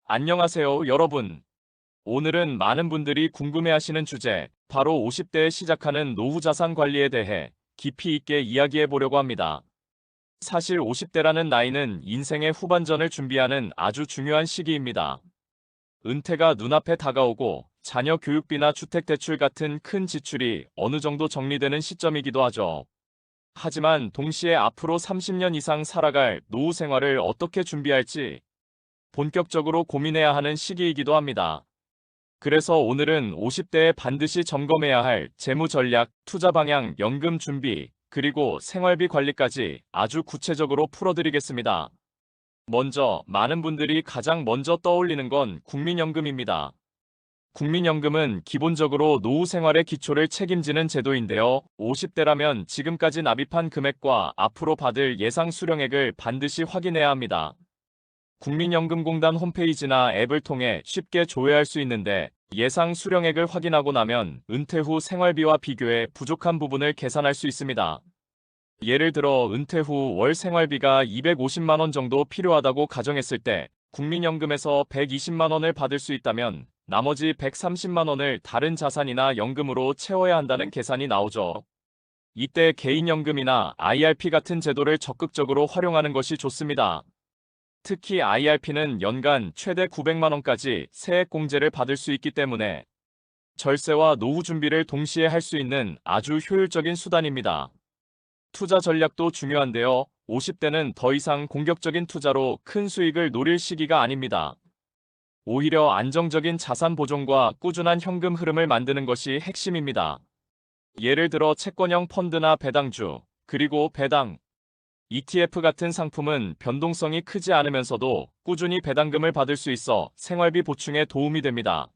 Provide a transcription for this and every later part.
안녕하세요, 여러분. 오늘은 많은 분들이 궁금해하시는 주제, 바로 50대에 시작하는 노후 자산 관리에 대해 깊이 있게 이야기해 보려고 합니다. 사실 50대라는 나이는 인생의 후반전을 준비하는 아주 중요한 시기입니다. 은퇴가 눈앞에 다가오고 자녀 교육비나 주택대출 같은 큰 지출이 어느 정도 정리되는 시점이기도 하죠. 하지만 동시에 앞으로 30년 이상 살아갈 노후 생활을 어떻게 준비할지 본격적으로 고민해야 하는 시기이기도 합니다. 그래서 오늘은 50대에 반드시 점검해야 할 재무 전략, 투자 방향, 연금 준비, 그리고 생활비 관리까지 아주 구체적으로 풀어드리겠습니다. 먼저 많은 분들이 가장 먼저 떠올리는 건 국민연금입니다. 국민연금은 기본적으로 노후 생활의 기초를 책임지는 제도인데요. 50대라면 지금까지 납입한 금액과 앞으로 받을 예상 수령액을 반드시 확인해야 합니다. 국민연금공단 홈페이지나 앱을 통해 쉽게 조회할 수 있는데, 예상 수령액을 확인하고 나면 은퇴 후 생활비와 비교해 부족한 부분을 계산할 수 있습니다. 예를 들어 은퇴 후 월 생활비가 250만 원 정도 필요하다고 가정했을 때 국민연금에서 120만 원을 받을 수 있다면 나머지 130만 원을 다른 자산이나 연금으로 채워야 한다는 계산이 나오죠. 이때 개인연금이나 IRP 같은 제도를 적극적으로 활용하는 것이 좋습니다. 특히 IRP는 연간 최대 900만 원까지 세액공제를 받을 수 있기 때문에 절세와 노후 준비를 동시에 할 수 있는 아주 효율적인 수단입니다. 투자 전략도 중요한데요. 50대는 더 이상 공격적인 투자로 큰 수익을 노릴 시기가 아닙니다. 오히려 안정적인 자산 보존과 꾸준한 현금 흐름을 만드는 것이 핵심입니다. 예를 들어 채권형 펀드나 배당주, 그리고 배당, ETF 같은 상품은 변동성이 크지 않으면서도 꾸준히 배당금을 받을 수 있어 생활비 보충에 도움이 됩니다.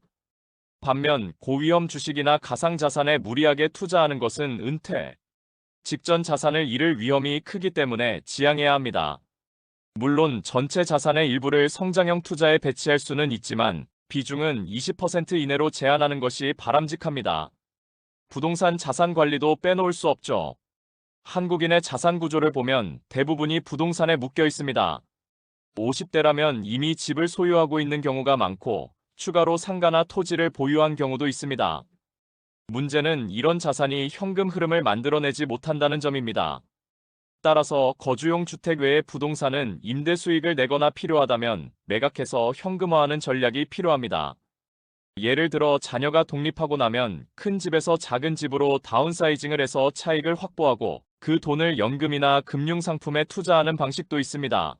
반면 고위험 주식이나 가상자산에 무리하게 투자하는 것은 은퇴 직전 자산을 잃을 위험이 크기 때문에 지양해야 합니다. 물론 전체 자산의 일부를 성장형 투자에 배치할 수는 있지만 비중은 20% 이내로 제한하는 것이 바람직합니다. 부동산 자산 관리도 빼놓을 수 없죠. 한국인의 자산 구조를 보면 대부분이 부동산에 묶여 있습니다. 50대라면 이미 집을 소유하고 있는 경우가 많고 추가로 상가나 토지를 보유한 경우도 있습니다. 문제는 이런 자산이 현금 흐름을 만들어내지 못한다는 점입니다. 따라서 거주용 주택 외의 부동산은 임대 수익을 내거나 필요하다면 매각해서 현금화하는 전략이 필요합니다. 예를 들어 자녀가 독립하고 나면 큰 집에서 작은 집으로 다운사이징을 해서 차익을 확보하고 그 돈을 연금이나 금융상품에 투자하는 방식도 있습니다.